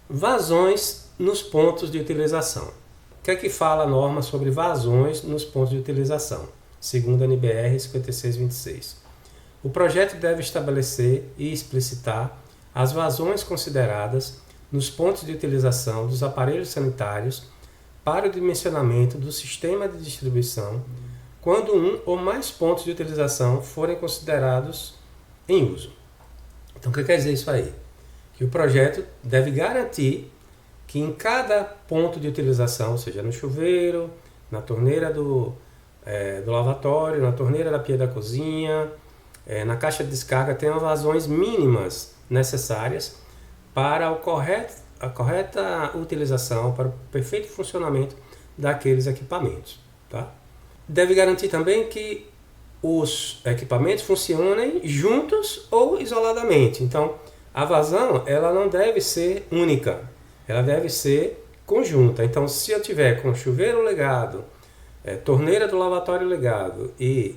Vazões nos pontos de utilização. O que é que fala a norma sobre vazões nos pontos de utilização? Segundo a NBR 5626. O projeto deve estabelecer e explicitar as vazões consideradas nos pontos de utilização dos aparelhos sanitários para o dimensionamento do sistema de distribuição quando um ou mais pontos de utilização forem considerados em uso. Então, o que quer dizer isso aí? Que o projeto deve garantir que em cada ponto de utilização, seja no chuveiro, na torneira do lavatório, na torneira da pia da cozinha, na caixa de descarga, tenham vazões mínimas necessárias para a correta utilização, para o perfeito funcionamento daqueles equipamentos. Tá? Deve garantir também que os equipamentos funcionem juntos ou isoladamente. Então, a vazão ela não deve ser única, ela deve ser conjunta. Então, se eu tiver com chuveiro ligado, torneira do lavatório ligado e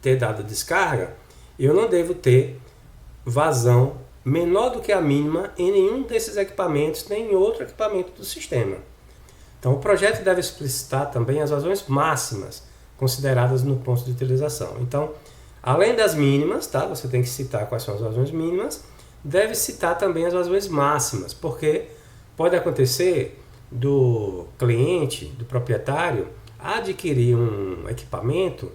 ter dado descarga, eu não devo ter vazão menor do que a mínima em nenhum desses equipamentos, nem em outro equipamento do sistema. Então, o projeto deve explicitar também as vazões máximas consideradas no ponto de utilização. Então, além das mínimas, tá? Você tem que citar quais são as vazões mínimas, deve citar também as vazões máximas, porque pode acontecer do cliente, do proprietário, adquirir um equipamento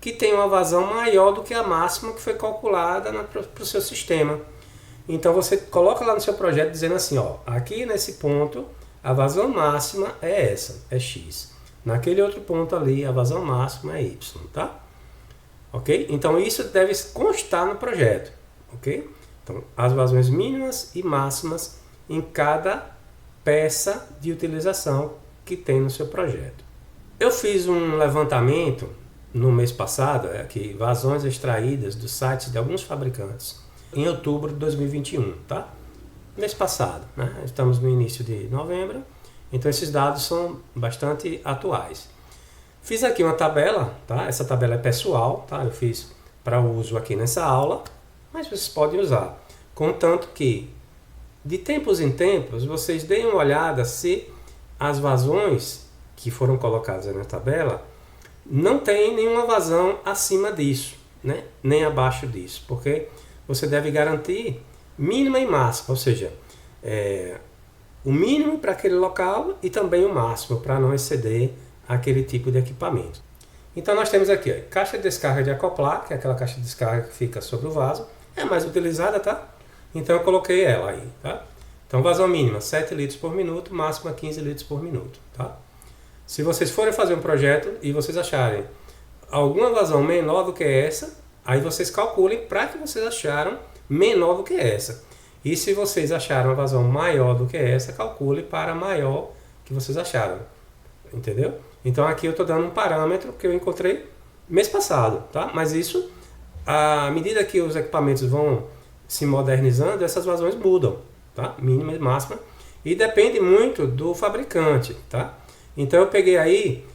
que tem uma vazão maior do que a máxima que foi calculada para o seu sistema. Então você coloca lá no seu projeto dizendo assim, ó, aqui nesse ponto a vazão máxima é essa, é X. Naquele outro ponto ali a vazão máxima é Y, tá? Ok? Então isso deve constar no projeto, ok? Então as vazões mínimas e máximas em cada peça de utilização que tem no seu projeto. Eu fiz um levantamento no mês passado, aqui, vazões extraídas dos sites de alguns fabricantes, em outubro de 2021, tá? Mês passado, né? Estamos no início de novembro, então esses dados são bastante atuais. Fiz aqui uma tabela, tá? Essa tabela é pessoal, tá? Eu fiz para uso aqui nessa aula, mas vocês podem usar. Contanto que, de tempos em tempos, vocês deem uma olhada se as vazões que foram colocadas na tabela não tem nenhuma vazão acima disso, né? Nem abaixo disso, porque você deve garantir mínima e máxima, ou seja, o mínimo para aquele local e também o máximo para não exceder aquele tipo de equipamento. Então nós temos aqui a caixa de descarga de acoplar, que é aquela caixa de descarga que fica sobre o vaso, é mais utilizada, tá? Então eu coloquei ela aí, tá? Então vazão mínima 7 litros por minuto, máxima 15 litros por minuto, tá? Se vocês forem fazer um projeto e vocês acharem alguma vazão menor do que essa, aí vocês calculem para que vocês acharam menor do que essa. E se vocês acharam uma vazão maior do que essa, calcule para maior que vocês acharam. Entendeu? Então aqui eu estou dando um parâmetro que eu encontrei mês passado, tá? Mas isso, à medida que os equipamentos vão se modernizando, essas vazões mudam, tá? Mínima e máxima. E depende muito do fabricante, tá? Então eu peguei aí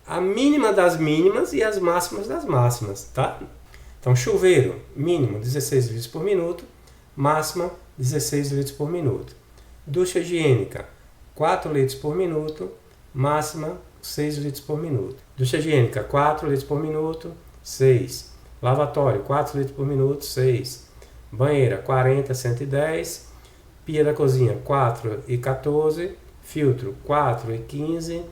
a mínima das mínimas e as máximas das máximas, tá? Então chuveiro, mínimo 16 litros por minuto, máxima 16 litros por minuto. Ducha higiênica, 4 litros por minuto, máxima 6 litros por minuto. Ducha higiênica, 4 litros por minuto, 6. Lavatório, 4 litros por minuto, 6. Banheira, 40, 110. Pia da cozinha, 4 e 14. Filtro, 4 e 15.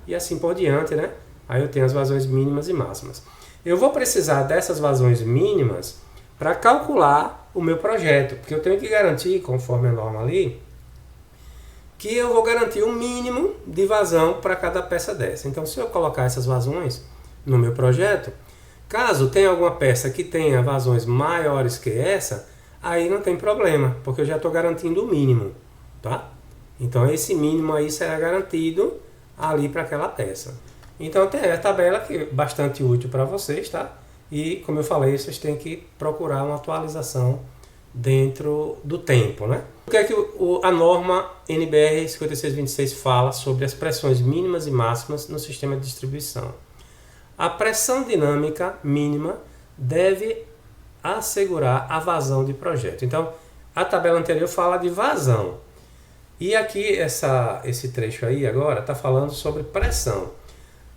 E assim por diante, né? Aí eu tenho as vazões mínimas e máximas. Eu vou precisar dessas vazões mínimas para calcular o meu projeto, porque eu tenho que garantir, conforme a norma ali, que eu vou garantir um mínimo de vazão para cada peça dessa. Então, se eu colocar essas vazões no meu projeto, caso tenha alguma peça que tenha vazões maiores que essa, aí não tem problema, porque eu já estou garantindo o mínimo, tá? Então, esse mínimo aí será garantido ali para aquela peça. Então, tem a tabela que é bastante útil para vocês, tá? E, como eu falei, vocês têm que procurar uma atualização dentro do tempo, né? O que é que a norma NBR 5626 fala sobre as pressões mínimas e máximas no sistema de distribuição? A pressão dinâmica mínima deve assegurar a vazão de projeto. Então, a tabela anterior fala de vazão. E aqui esse trecho aí agora está falando sobre pressão.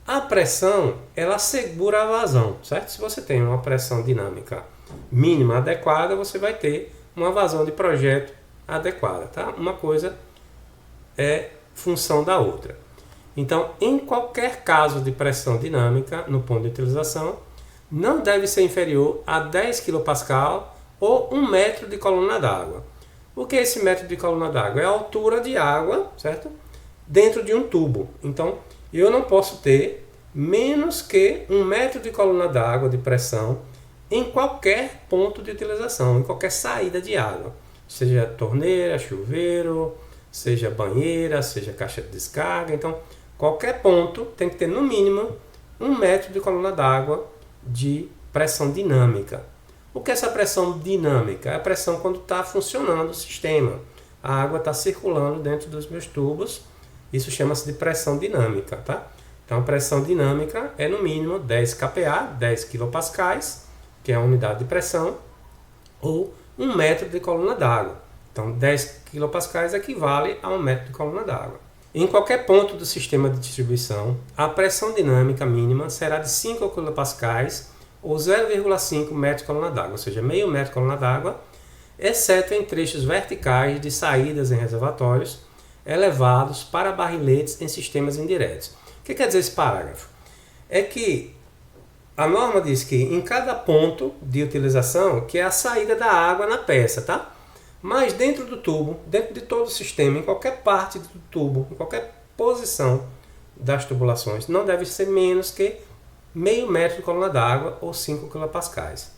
A pressão, ela segura a vazão, certo? Se você tem uma pressão dinâmica mínima adequada, você vai ter uma vazão de projeto adequada, tá? Uma coisa é função da outra. Então, em qualquer caso de pressão dinâmica no ponto de utilização, não deve ser inferior a 10 kPa ou 1 metro de coluna d'água. O que é esse metro de coluna d'água? É a altura de água, certo? Dentro de um tubo. Então, eu não posso ter menos que 1 metro de coluna d'água de pressão em qualquer ponto de utilização, em qualquer saída de água. Seja torneira, chuveiro, seja banheira, seja caixa de descarga. Então, qualquer ponto tem que ter no mínimo 1 metro de coluna d'água de pressão dinâmica. O que é essa pressão dinâmica? É a pressão quando está funcionando o sistema. A água está circulando dentro dos meus tubos. Isso chama-se de pressão dinâmica, tá? Então, a pressão dinâmica é no mínimo 10 kPa, 10 kPa, que é a unidade de pressão, ou 1 metro de coluna d'água. Então, 10 kPa equivale a 1 metro de coluna d'água. Em qualquer ponto do sistema de distribuição, a pressão dinâmica mínima será de 5 kPa ou 0,5 metro de coluna d'água, ou seja, meio metro de coluna d'água, exceto em trechos verticais de saídas em reservatórios elevados para barriletes em sistemas indiretos. O que quer dizer esse parágrafo? É que a norma diz que em cada ponto de utilização, que é a saída da água na peça, tá? Mas dentro do tubo, dentro de todo o sistema, em qualquer parte do tubo, em qualquer posição das tubulações, não deve ser menos que meio metro de coluna d'água ou 5 kPa. Certo?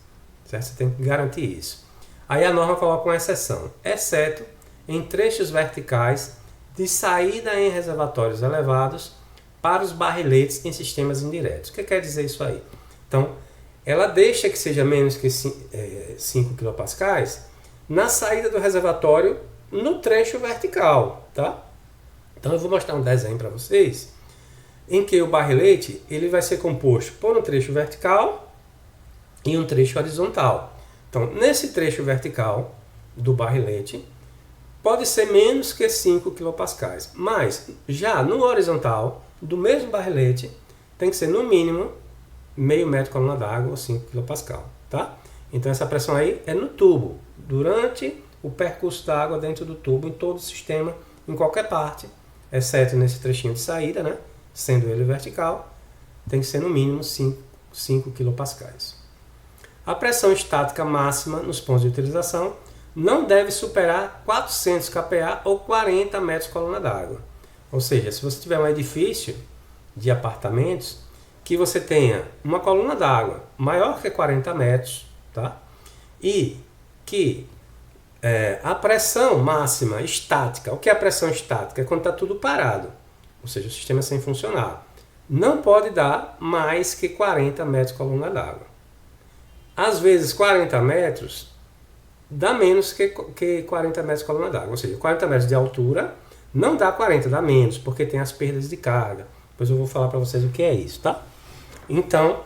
Você tem que garantir isso. Aí a norma coloca uma exceção, exceto em trechos verticais de saída em reservatórios elevados para os barriletes em sistemas indiretos. O que quer dizer isso aí? Então, ela deixa que seja menos que 5 kPa na saída do reservatório no trecho vertical, tá? Então eu vou mostrar um desenho para vocês em que o barrilete ele vai ser composto por um trecho vertical e um trecho horizontal. Então, nesse trecho vertical do barrilete, pode ser menos que 5 kPa, mas já no horizontal do mesmo barrilete tem que ser no mínimo meio metro de coluna d'água ou 5 kPa, tá? Então essa pressão aí é no tubo, durante o percurso da água dentro do tubo, em todo o sistema, em qualquer parte, exceto nesse trechinho de saída, né? Sendo ele vertical, tem que ser no mínimo 5 kPa. A pressão estática máxima nos pontos de utilização não deve superar 400 kPa ou 40 metros de coluna d'água. Ou seja, se você tiver um edifício de apartamentos que você tenha uma coluna d'água maior que 40 metros, tá? E que a pressão máxima estática, o que é a pressão estática? É quando está tudo parado, ou seja, o sistema sem funcionar. Não pode dar mais que 40 metros de coluna d'água. Às vezes 40 metros dá menos que 40 metros de coluna d'água, ou seja, 40 metros de altura não dá 40, dá menos, porque tem as perdas de carga. Depois eu vou falar para vocês o que é isso, tá? Então,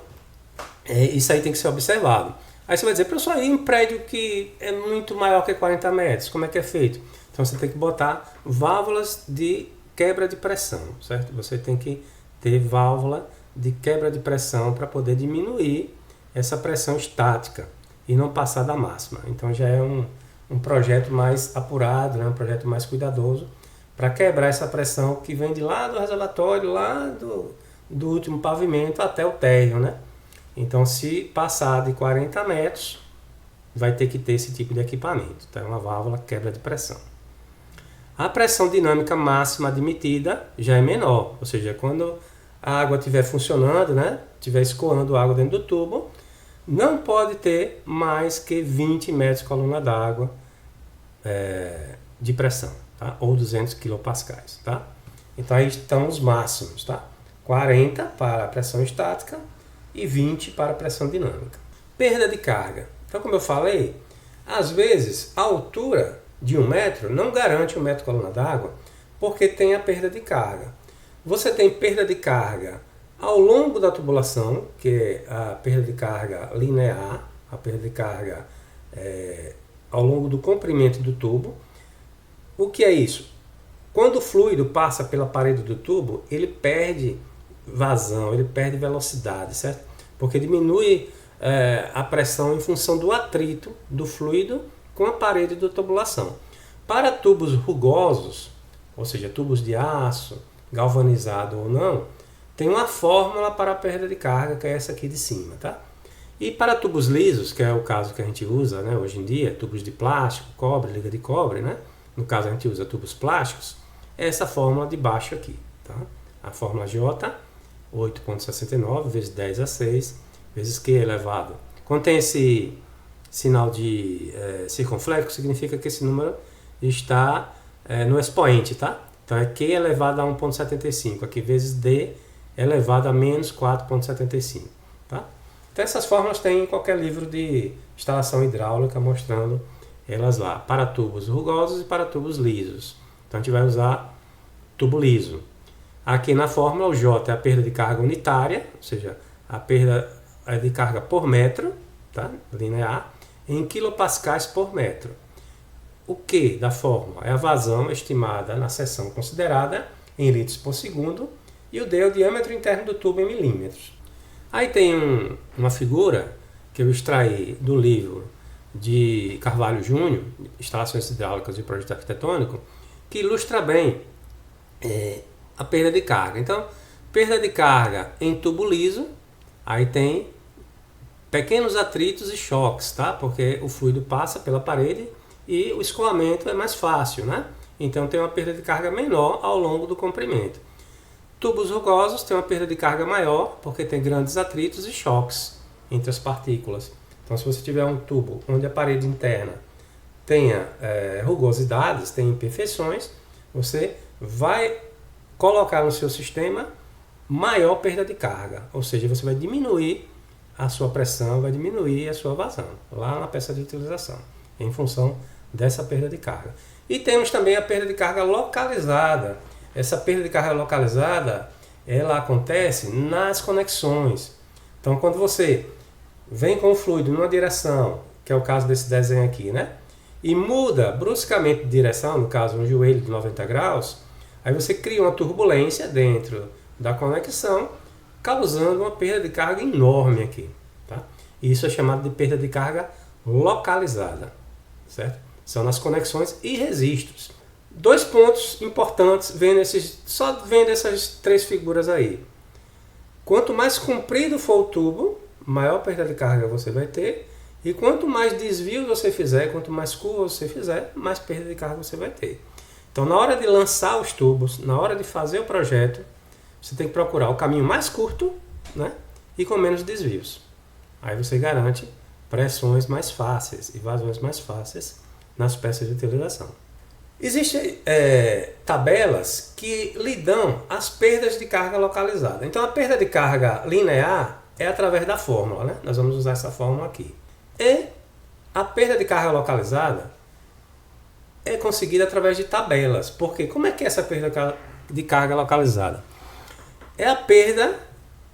isso aí tem que ser observado. Aí você vai dizer, professor, aí um prédio que é muito maior que 40 metros, como é que é feito? Então você tem que botar válvulas de quebra de pressão, certo? Você tem que ter válvula de quebra de pressão para poder diminuir essa pressão estática e não passar da máxima. Então já é um projeto mais apurado, né? Um projeto mais cuidadoso para quebrar essa pressão que vem de lá do reservatório, lá do último pavimento até o térreo, né? Então, se passar de 40 metros, vai ter que ter esse tipo de equipamento. Então, é uma válvula quebra de pressão. A pressão dinâmica máxima admitida já é menor, ou seja, quando a água estiver funcionando, né, estiver escoando água dentro do tubo, não pode ter mais que 20 metros de coluna d'água de pressão, tá? Ou 200 kPa, tá? Então, aí estão os máximos, tá? 40 para a pressão estática e 20 para a pressão dinâmica. Perda de carga. Então, como eu falei, às vezes a altura de 1 metro não garante 1 metro de coluna d'água, porque tem a perda de carga. Você tem perda de carga ao longo da tubulação, que é a perda de carga linear, a perda de carga ao longo do comprimento do tubo. O que é isso? Quando o fluido passa pela parede do tubo, ele perde vazão, ele perde velocidade, certo? Porque diminui a pressão em função do atrito do fluido com a parede da tubulação. Para tubos rugosos, ou seja, tubos de aço, galvanizado ou não, tem uma fórmula para a perda de carga, que é essa aqui de cima, tá? E para tubos lisos, que é o caso que a gente usa, né, hoje em dia, tubos de plástico, cobre, liga de cobre, né? No caso a gente usa tubos plásticos, é essa fórmula de baixo aqui, tá? A fórmula J, 8,69 vezes 10 a 6, vezes Q elevado. Quando tem esse sinal de circunflexo, significa que esse número está no expoente, tá? Então é Q elevado a 1,75, aqui vezes D elevado a menos 4,75, tá? Então essas fórmulas tem em qualquer livro de instalação hidráulica mostrando elas lá, para tubos rugosos e para tubos lisos. Então a gente vai usar tubo liso. Aqui na fórmula o J é a perda de carga unitária, ou seja, a perda de carga por metro, tá? Linear, em quilopascais por metro. O Q da fórmula é a vazão estimada na seção considerada em litros por segundo e o D é o diâmetro interno do tubo em milímetros. Aí tem uma figura que eu extraí do livro de Carvalho Júnior, Instalações Hidráulicas e Projeto Arquitetônico, que ilustra bem a perda de carga. Então, perda de carga em tubo liso, aí tem pequenos atritos e choques, tá? Porque o fluido passa pela parede e o escoamento é mais fácil, né? Então tem uma perda de carga menor ao longo do comprimento. Tubos rugosos têm uma perda de carga maior porque tem grandes atritos e choques entre as partículas. Então se você tiver um tubo onde a parede interna tenha rugosidades, tem imperfeições, você vai colocar no seu sistema maior perda de carga, ou seja, você vai diminuir a sua pressão, vai diminuir a sua vazão lá na peça de utilização, em função dessa perda de carga. E temos também a perda de carga localizada. Essa perda de carga localizada, ela acontece nas conexões. Então, quando você vem com o fluido numa direção, que é o caso desse desenho aqui, né? E muda bruscamente de direção, no caso um joelho de 90 graus, aí você cria uma turbulência dentro da conexão, causando uma perda de carga enorme aqui, tá? E isso é chamado de perda de carga localizada, certo? São nas conexões e registros. Dois pontos importantes só vendo essas três figuras aí. Quanto mais comprido for o tubo, maior perda de carga você vai ter. E quanto mais desvio você fizer, quanto mais curva você fizer, mais perda de carga você vai ter. Então, na hora de lançar os tubos, na hora de fazer o projeto, você tem que procurar o caminho mais curto, né, e com menos desvios. Aí você garante pressões mais fáceis e vazões mais fáceis nas peças de utilização. Existem tabelas que lhe dão as perdas de carga localizada. Então a perda de carga linear é através da fórmula, né? Nós vamos usar essa fórmula aqui. E a perda de carga localizada é conseguida através de tabelas. Porque como é que é essa perda de carga localizada? É a perda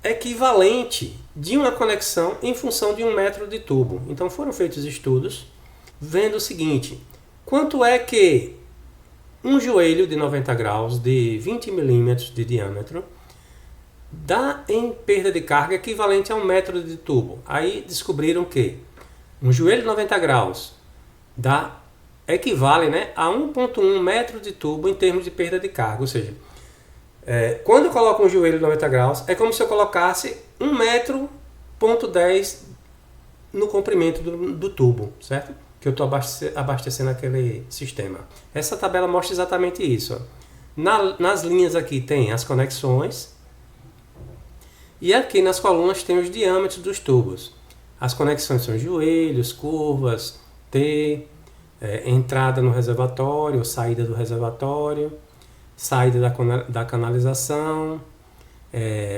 equivalente de uma conexão em função de 1 metro de tubo. Então foram feitos estudos vendo o seguinte: quanto é que um joelho de 90 graus de 20 milímetros de diâmetro dá em perda de carga equivalente a 1 metro de tubo? Aí descobriram que um joelho de 90 graus equivale, né, a 1,1 metro de tubo em termos de perda de carga. Ou seja, quando eu coloco um joelho de 90 graus, é como se eu colocasse 1,10 metro no comprimento do tubo, certo? Que eu estou abastecendo aquele sistema. Essa tabela mostra exatamente isso. Nas linhas aqui tem as conexões e aqui nas colunas tem os diâmetros dos tubos. As conexões são joelhos, curvas, T, entrada no reservatório, saída do reservatório, saída da canalização,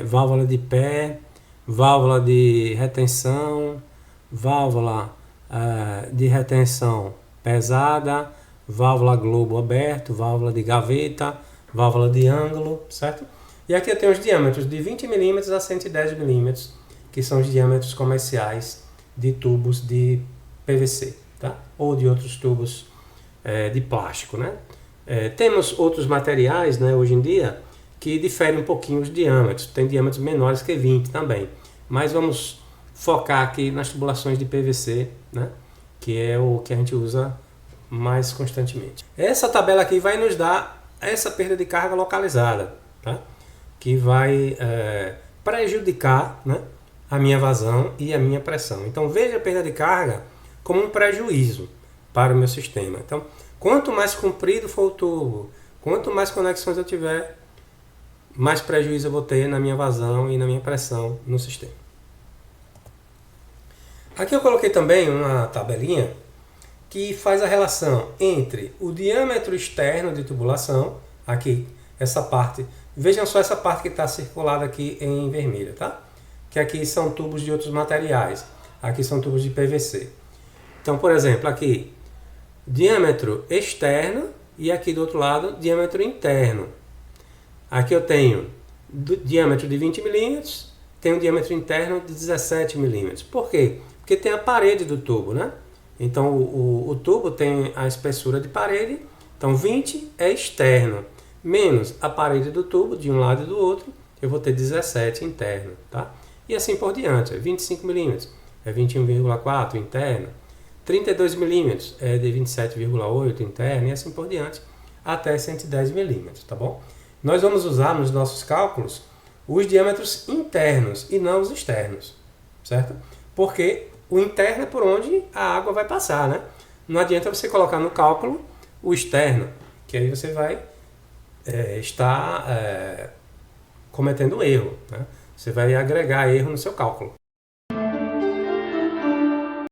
válvula de pé, válvula de retenção, válvula de retenção pesada, válvula globo aberto, válvula de gaveta, válvula de ângulo, certo? E aqui eu tenho os diâmetros de 20 mm a 110 mm, que são os diâmetros comerciais de tubos de PVC, tá? Ou de outros tubos de plástico, né? Temos outros materiais, né, hoje em dia que diferem um pouquinho os diâmetros. Tem diâmetros menores que 20 também. Mas vamos focar aqui nas tubulações de PVC, né, que é o que a gente usa mais constantemente. Essa tabela aqui vai nos dar essa perda de carga localizada, tá? Que vai prejudicar, né, a minha vazão e a minha pressão. Então veja a perda de carga como um prejuízo para o meu sistema. Então, quanto mais comprido for o tubo, quanto mais conexões eu tiver, mais prejuízo eu vou ter na minha vazão e na minha pressão no sistema. Aqui eu coloquei também uma tabelinha que faz a relação entre o diâmetro externo de tubulação, aqui, essa parte, vejam só essa parte que está circulada aqui em vermelho, tá? Que aqui são tubos de outros materiais, aqui são tubos de PVC. Então, por exemplo, aqui, diâmetro externo e aqui do outro lado, diâmetro interno. Aqui eu tenho diâmetro de 20 milímetros, tenho um diâmetro interno de 17 milímetros. Por quê? Porque tem a parede do tubo, né? Então o tubo tem a espessura de parede, então 20 é externo, menos a parede do tubo de um lado e do outro, eu vou ter 17 interno, tá? E assim por diante, 25 milímetros é 21,4 interno, 32 milímetros é de 27,8 interno e assim por diante, até 110 milímetros, tá bom? Nós vamos usar nos nossos cálculos os diâmetros internos e não os externos, certo? Porque o interno é por onde a água vai passar, né? Não adianta você colocar no cálculo o externo, que aí você vai estar cometendo erro, né? Você vai agregar erro no seu cálculo.